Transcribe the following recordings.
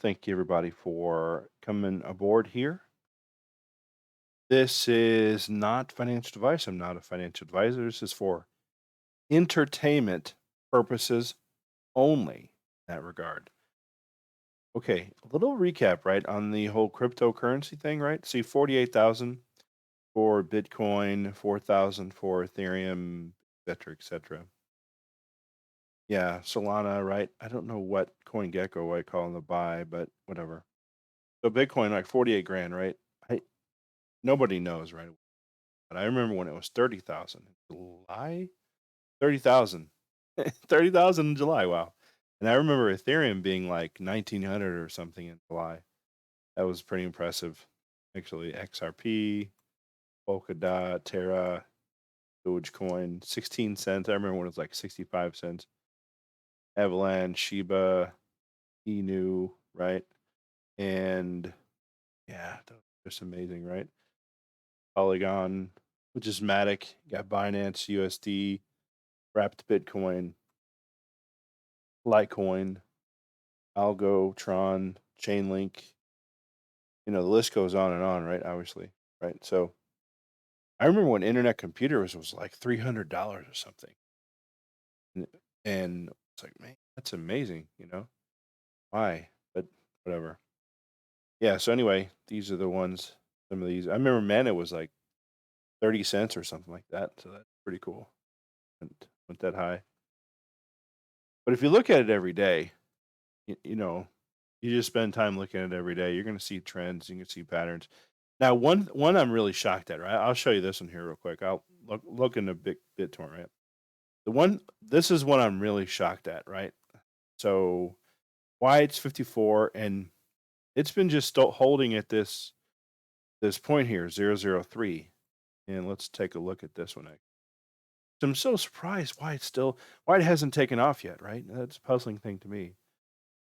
Thank you, everybody, for coming aboard here. This is not financial advice. I'm not a financial advisor. This is for entertainment purposes only in that regard. Okay, a little recap, right, on the whole cryptocurrency thing, right? See, 48,000 for Bitcoin, 4,000 for Ethereum, et cetera. Yeah, Solana, right? I don't know what CoinGecko I call in the buy, but whatever. So Bitcoin, like 48 grand, right? I Nobody knows, right? But I remember when it was 30,000 in July. 30,000. 30,000 in July, wow. And I remember Ethereum being like 1,900 or something in July. That was pretty impressive. Actually, XRP, Polkadot, Terra, Dogecoin, 16 cents. I remember when it was like 65 cents. Avalanche, Shiba, Inu, right? And yeah, that was just amazing, right? Polygon, which is Matic, got Binance, USD, Wrapped Bitcoin, Litecoin, Algo, Tron, Chainlink. The list goes on and on, right? Obviously, right? So I remember when internet computers was like $300 or something, and, and it's like, man, that's amazing. Why? But whatever. Yeah. So anyway, these are the ones. Some of these. I remember Mana was like 30 cents or something like that. So that's pretty cool. Went that high. But if you look at it every day, you just spend time looking at it every day, you're going to see trends, you can see patterns. Now, one I'm really shocked at, right? I'll show you this one here real quick. I'll look into BitTorrent, right? This is what I'm really shocked at, right? So why it's 54, and it's been just holding at this point here, 003. And let's take a look at this one. So I'm so surprised why it hasn't taken off yet, right? That's a puzzling thing to me.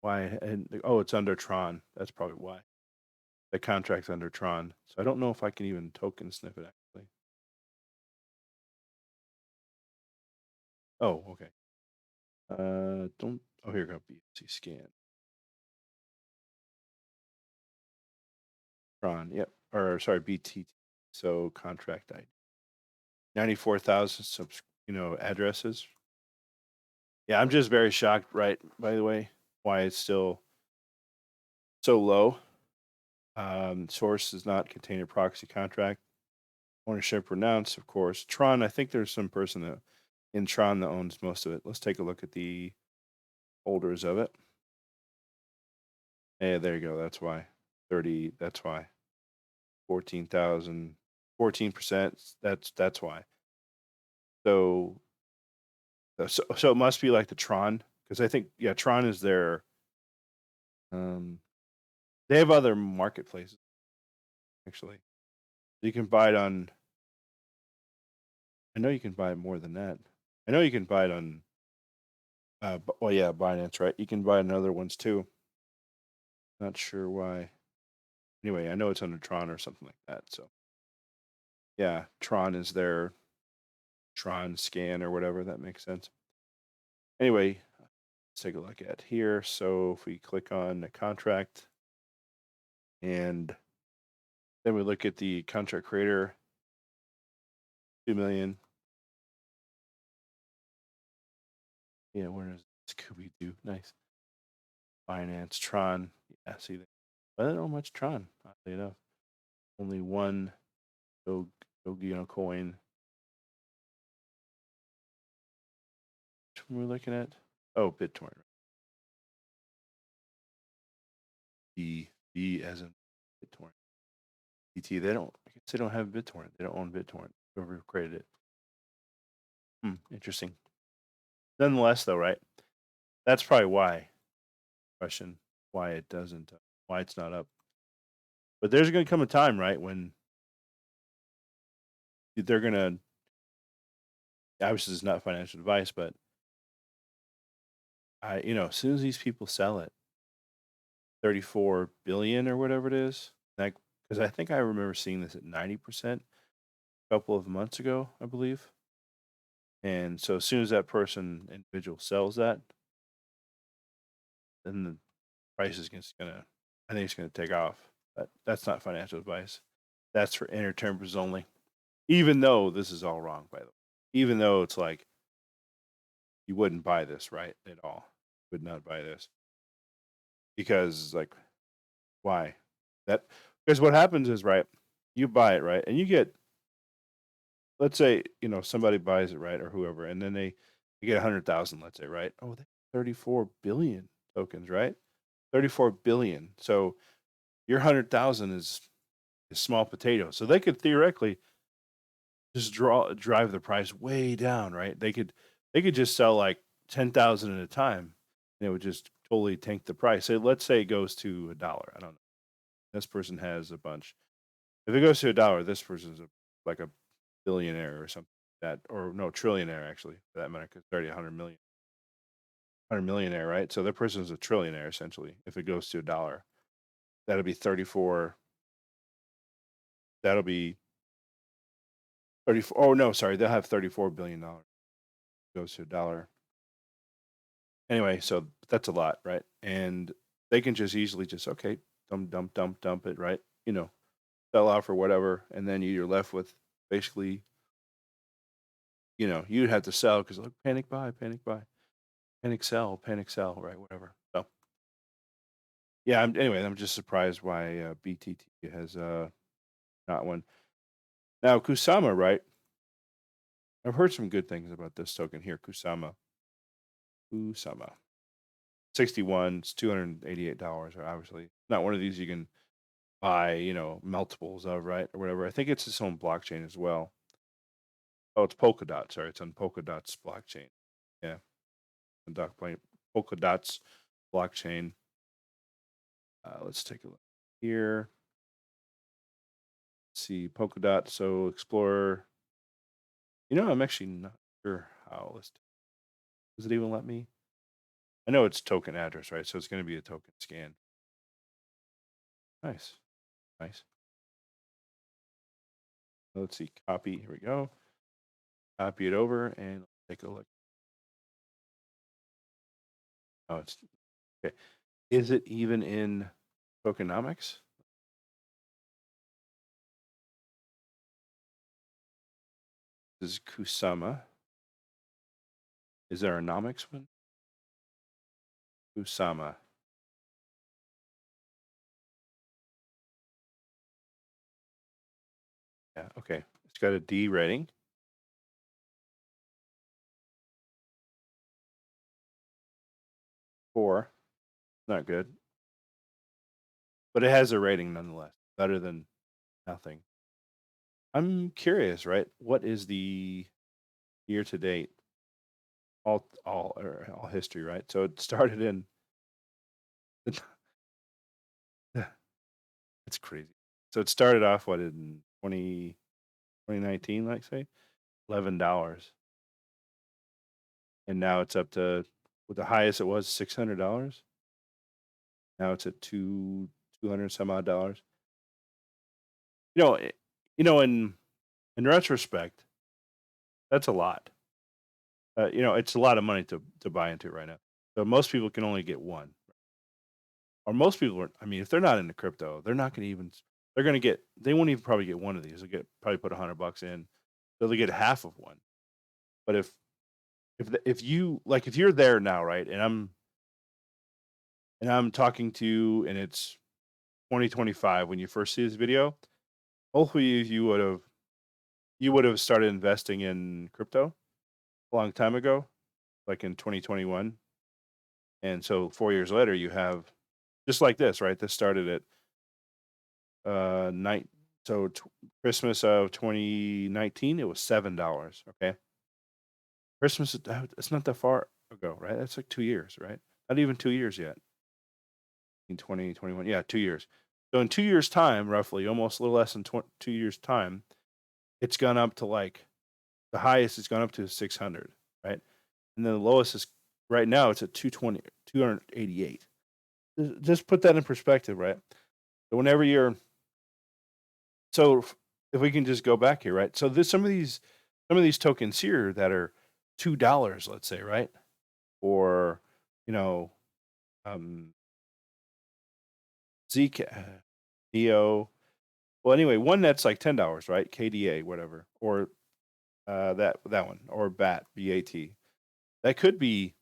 Why? And oh, it's under Tron. That's probably why. The contract's under Tron. So I don't know if I can even token sniff it actually. Oh, okay. Don't. Oh, here we go. BSC scan. Tron. Yep. Or sorry, BTT. So contract ID. 94,000 addresses. Yeah, I'm just very shocked. Right. By the way, why it's still so low. Source does not contain a proxy contract. Ownership renounced, of course. Tron. I think there's some person in Tron that owns most of it. Let's take a look at the holders of it. Yeah, there you go. That's why. 30, that's why. 14,000, 14%. That's why. So so it must be like the Tron, because I think, yeah, Tron is their they have other marketplaces actually. You can buy it on, I know you can buy it more than that. I know you can buy it on well, yeah, Binance, right? You can buy on other ones too. Not sure why. Anyway, I know it's under Tron or something like that. So yeah, Tron is their Tron scan or whatever. That makes sense. Anyway, let's take a look at here. So if we click on the contract and then we look at the contract creator, 2 million. Yeah, where is Scooby Doo? Nice. Finance, Tron. Yeah, see that. I don't know much Tron, oddly enough. Only one coin. Which one are we looking at? Oh, BitTorrent. B as in BitTorrent. BT, I guess they don't have BitTorrent. They don't own BitTorrent. Whoever created it. Interesting. Nonetheless, though, right? That's probably why. Question why it doesn't, why it's not up. But there's going to come a time, right, when they're going to. Obviously, it's not financial advice, but as soon as these people sell it, 34 billion or whatever it is, like, because I think I remember seeing this at 90% a couple of months ago, I believe. And so as soon as that individual sells that, then the price is just gonna, I think it's gonna take off. But that's not financial advice. That's for entertainers only. Even though this is all wrong, by the way. Even though it's like you wouldn't buy this, right? At all. Would not buy this. Because like why? That because what happens is, right, you buy it, right? And you get, let's say, somebody buys it, right, or whoever, and then they get 100,000, let's say, right? Oh, they 34 billion tokens, right? 34 billion. So your 100,000 is small potato. So they could theoretically just drive the price way down, right? They could just sell like 10,000 at a time, and it would just totally tank the price. So let's say it goes to a dollar. I don't know. This person has a bunch. If it goes to a dollar, this person's like a billionaire or something like that, or no, trillionaire actually, for that matter, because already 100 million, 100 millionaire, right? So that person's a trillionaire essentially. If it goes to a dollar, that'll be 34. That'll be 34. Oh no, sorry, they'll have $34 billion. Goes to a dollar. Anyway, so that's a lot, right? And they can just easily just, okay, dump it, right? Sell off or whatever, and then you're left with basically, you'd have to sell because like panic buy, panic sell, right? Whatever. So yeah. Anyway, I'm just surprised why BTT has not one. Now Kusama, right? I've heard some good things about this token here, Kusama. Kusama. 61, it's $288. Obviously, not one of these you can buy, multiples of, right, or whatever. I think it's its own blockchain as well. Oh, it's Polkadot. Sorry, it's on Polkadot's blockchain. Yeah, Polkadot's blockchain. Let's take a look here. Let's see Polkadot. So Explorer. I'm actually not sure how. Does it even let me? I know it's token address, right? So it's going to be a token scan. Nice, nice. Let's see. Copy. Here we go. Copy it over and take a look. Oh, it's okay. Is it even in tokenomics? This is Kusama. Is there a nomics one? Kusama. Yeah, okay. It's got a D rating. 4. Not good. But it has a rating nonetheless. Better than nothing. I'm curious, right? What is the year to date? All history, right? So it started in it's crazy. So it started off what in 2019, like say, $11. And now it's up to, with the highest it was $600. Now it's at 200 some odd dollars. You know, it- in retrospect, that's a lot. It's a lot of money to buy into right now. So most people can only get one, or most people are. I mean, if they're not into crypto, they're not going to even. They're going to get. They won't even probably get one of these. They'll get probably put $100 in, so they get half of one. But if you like, if you're there now, right, and I'm talking to you, and it's 2025 when you first see this video, hopefully you would have started investing in crypto a long time ago, like in 2021. And so 4 years later, you have just like this, right? This started at night. So Christmas of 2019, it was $7. Okay, Christmas. It's not that far ago, right? That's like 2 years, right? Not even 2 years yet. In 2021, yeah, 2 years. So in 2 years' time, roughly, almost a little less than 2 years' time, it's gone up to like the highest. It's gone up to 600, right? And then the lowest is right now. It's at 220, 288. Just put that in perspective, right? So whenever you're so if we can just go back here, right? So there's some of these tokens here that are $2, let's say, right? Or you know, um, ZK, EO. Well, anyway, one that's like $10, right? KDA, whatever, or that one, or BAT. That could be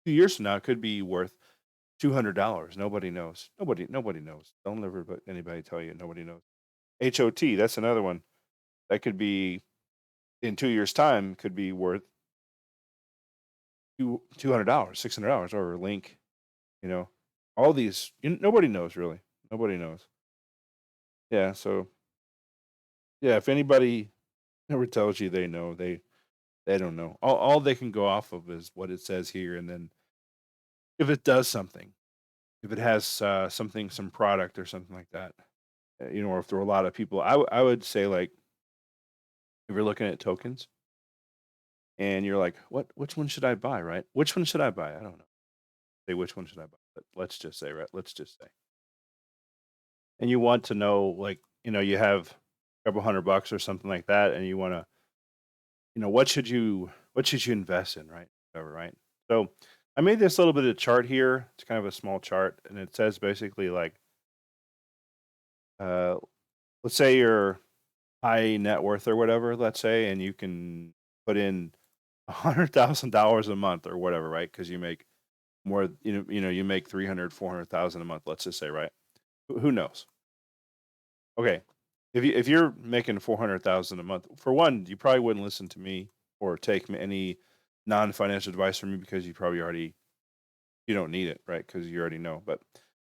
2 years from now. It could be worth $200. Nobody knows. Nobody knows. Don't ever let anybody tell you nobody knows. HOT. That's another one. That could be in 2 years' time. Could be worth $200, $600, or Link. You know, all these. Nobody knows really. Nobody knows. Yeah. So yeah, if anybody never tells you they know, they don't know. All they can go off of is what it says here, and then if it does something, if it has something, some product or something like that, or if there are a lot of people, I would say like if you're looking at tokens and you're like, which one should I buy? Right? Which one should I buy? I don't know. Say which one should I buy? But let's just say, right? Let's just say, and you want to know, like, you have a couple $100 or something like that, and you want to, what should you invest in, right? Whatever, right? So I made this little bit of chart here. It's kind of a small chart, and it says basically like, uh, let's say you're high net worth or whatever, let's say, and you can put in $100,000 a month or whatever, right? Because you make more, you make 300, 400,000 a month. Let's just say, right? Who knows? Okay, if you're making 400,000 a month, for one, you probably wouldn't listen to me or take any non-financial advice from me because you don't need it, right? Because you already know. But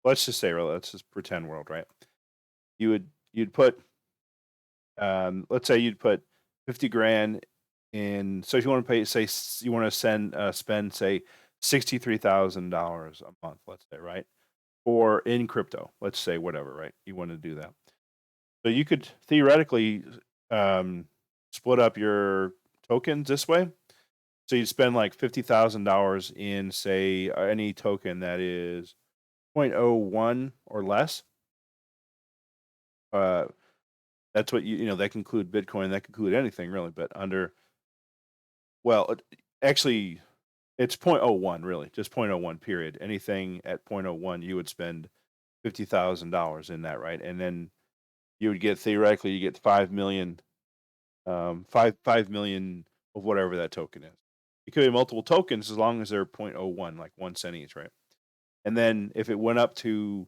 let's just say, right, let's just pretend world, right? You'd put, let's say you'd put 50 grand in. So if you want to pay, say, you want to spend, say, $63,000 a month, let's say, right? Or in crypto, let's say, whatever, right? You want to do that. So you could theoretically um, split up your tokens this way. So you'd spend like $50,000 in, say, any token that is zero point zero 0.01 or less. Uh, that's what that can include Bitcoin, that can include anything really, but well, actually, it's zero point zero 0.01 really, just zero point zero 0.01 period. Anything at zero point zero 0.01, you would spend $50,000 in that, right? And then you would get, theoretically, you get 5 million, 5 million of whatever that token is. It could be multiple tokens as long as they're 0.01, like 1 cent each, right? And then if it went up to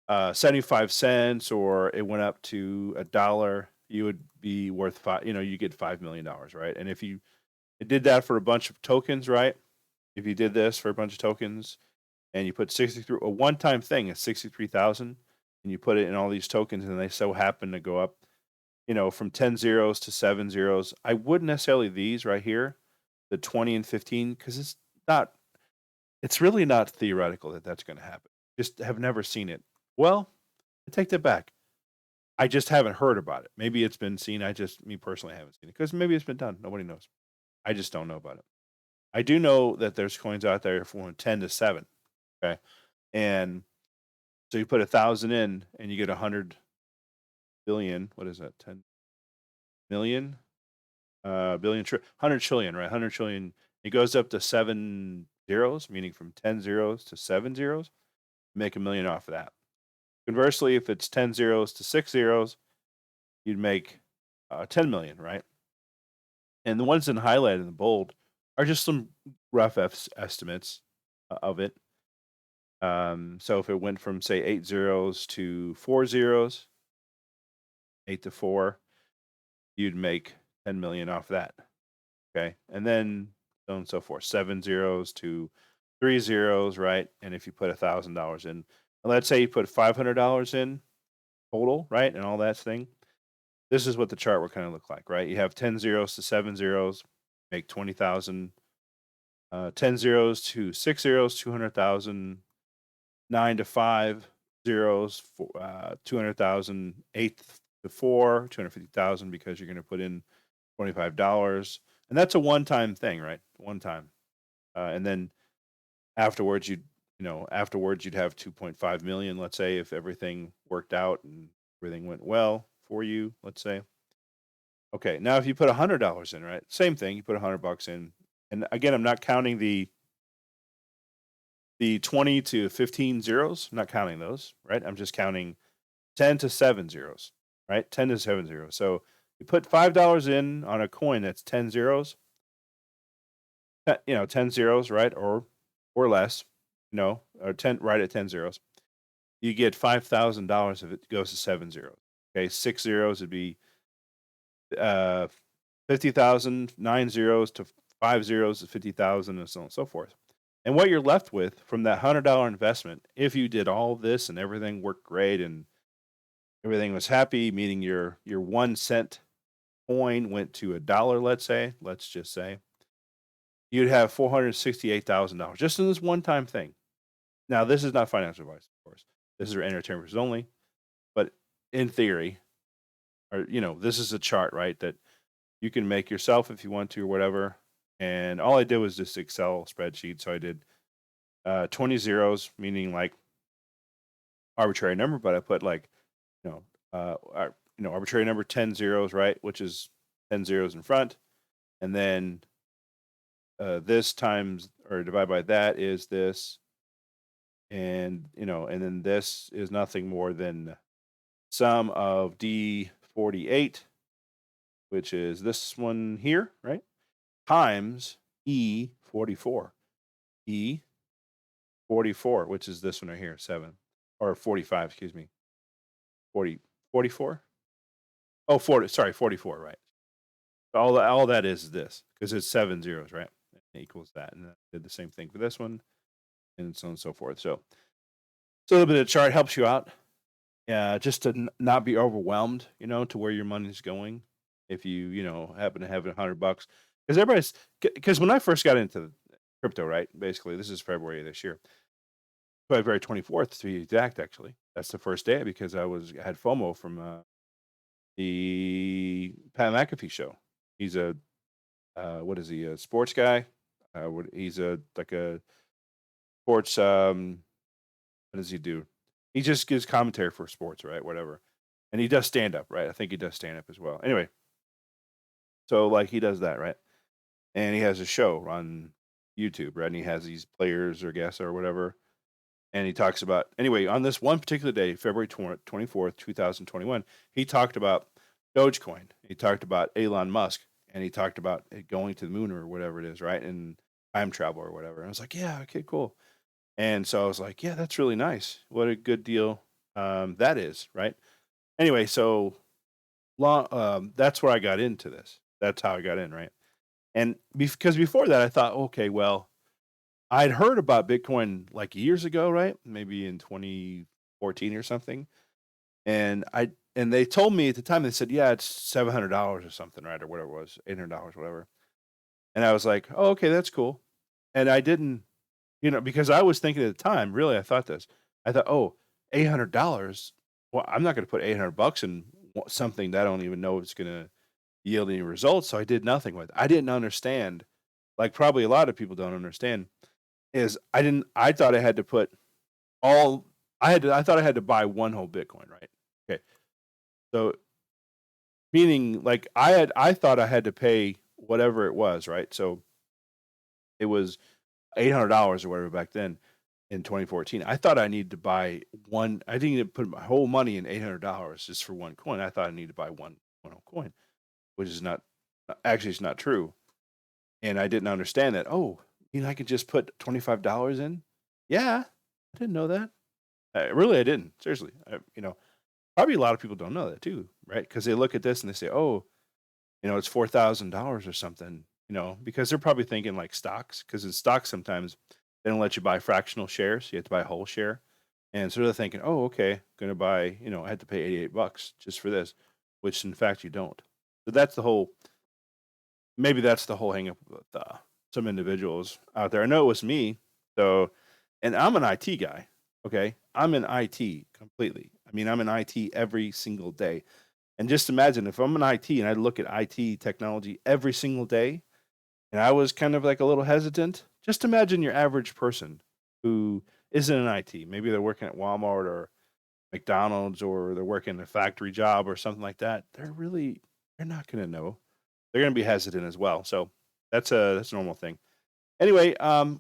75 cents or it went up to $1, you would be worth you get $5 million, right? And if you did that for a bunch of tokens, right? If you did this for a bunch of tokens and you put 63, a one-time thing is 63,000, and you put it in all these tokens and they so happen to go up, from 10 zeros to 7 zeros. I wouldn't necessarily these right here, the 20 and 15, because not, it's really not theoretical that that's going to happen. Just have never seen it. Well, I take that back. I just haven't heard about it. Maybe it's been seen. Me personally, haven't seen it because maybe it's been done. Nobody knows. I just don't know about it. I do know that there's coins out there from 10 to 7. Okay. And so you put 1,000 in and you get 100 billion. What is that? 10 million? Billion, 100 trillion, right? 100 trillion. It goes up to 7 zeros, meaning from 10 zeros to 7 zeros, make a million off of that. Conversely, if it's 10 zeros to 6 zeros, you'd make 10 million, right? And the ones in highlighted in the bold are just some rough estimates of it. So if it went from, say, 8 zeros to 4 zeros, 8 to 4, you'd make 10 million off that. Okay. And then so on and so forth. 7 zeros to 3 zeros, right? And if you put $1,000 in, and let's say you put $500 in total, right? And all that thing, this is what the chart will kind of look like, right? You have 10 zeros to 7 zeros, make 20,000. 10 zeros to 6 zeros, 200,000. 9 to 5 zeros, 200,000. 8 to 4, 250,000, because you're going to put in $25. And that's a one-time thing, right? One time. And then afterwards, you'd have 2.5 million, let's say, if everything worked out and everything went well for you, let's say. Okay, now if you put $100 in, right? Same thing, you put $100 in. And again, I'm not counting the the 20 to 15 zeros, I'm not counting those, right? I'm just counting 10 to 7 zeros, right? 10 to 7 zeros. So you put $5 in on a coin that's 10 zeros, 10 zeros, right? Or less, or 10 right at 10 zeros. You get $5,000 if it goes to 7 zeros. Okay, 6 zeros would be 50,000, 9 zeros to 5 zeros is 50,000, and so on and so forth. And what you're left with from that $100 investment, if you did all this and everything worked great and everything was happy, meaning your 1 cent coin went to a dollar, let's just say, you'd have $468,000 just in this one time thing. Now, this is not financial advice, of course. This is for entertainment purposes only, but in theory, or this is a chart, right, that you can make yourself if you want to or whatever. And all I did was this Excel spreadsheet. So I did 20 zeros, meaning like arbitrary number, but I put like, arbitrary number 10 zeros, right, which is 10 zeros in front. And then this times or divide by that is this. And then this is nothing more than sum of D48, which is this one here, right? Times E44. E44, which is this one right here, 7 or 45, excuse me. 40 44? Oh, 40, sorry, 44, right. All that is this because it's 7 zeros, right? It equals that. And I did the same thing for this one and so on and so forth. So a little bit of chart helps you out. Just to not be overwhelmed, to where your money's going. If you happen to have $100, because when I first got into crypto, right? Basically, this is February of this year, February 24th to be exact. Actually, that's the first day because I had FOMO from the Pat McAfee show. He's a what is he? A sports guy? He's like a sports. What does he do? He just gives commentary for sports, right? Whatever. And he does stand up, right? I think he does stand up as well. Anyway, so like he does that, right? And he has a show on YouTube, right? And he has these players or guests or whatever. And he talks about, anyway, on this one particular day, February 24th, 2021, he talked about Dogecoin. He talked about Elon Musk, and he talked about it going to the moon or whatever it is, right? And time travel or whatever. And I was like, yeah, okay, cool. And so I was like, yeah, that's really nice. What a good deal that is, right? Anyway, so that's where I got into this. That's how I got in, right? And because before that, I thought, okay, well, I'd heard about Bitcoin like years ago, right? Maybe in 2014 or something. And they told me at the time, they said, yeah, it's $700 or something, right? Or whatever it was, $800, whatever. And I was like, oh, okay, that's cool. And I didn't, because I was thinking at the time, really, I thought this. I thought, oh, $800. Well, I'm not going to put $800 in something that I don't even know it's going to yield any results. So I did nothing with it. I didn't understand, like probably a lot of people don't understand, is I thought I had to put all, I thought I had to buy one whole Bitcoin, right? Okay. So meaning like I thought I had to pay whatever it was, right? So it was $800 or whatever back then in 2014. I thought I needed to buy one. I didn't need to put my whole money in $800 just for one coin. I thought I needed to buy one whole coin, which is not actually it's not true. And I didn't understand that. Oh, I could just put $25 in. Yeah, I didn't know that. Really, I didn't. Seriously, probably a lot of people don't know that too, right? Because they look at this and they say, oh, it's $4,000 or something, because they're probably thinking like stocks, because in stocks sometimes they don't let you buy fractional shares. You have to buy a whole share. And so they're thinking, oh, okay, going to buy, I had to pay $88 just for this, which in fact you don't. So maybe that's the whole hang up with some individuals out there. I know it was me. So, and I'm an IT guy. Okay. I'm in IT completely. I mean, I'm in IT every single day. And just imagine if I'm in IT and I look at IT technology every single day, and I was kind of like a little hesitant, just imagine your average person who isn't in IT. Maybe they're working at Walmart or McDonald's, or they're working a factory job or something like that. They're not going to know. They're going to be hesitant as well. So that's a normal thing. Anyway,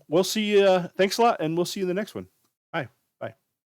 we'll see you. Thanks a lot, and we'll see you in the next one.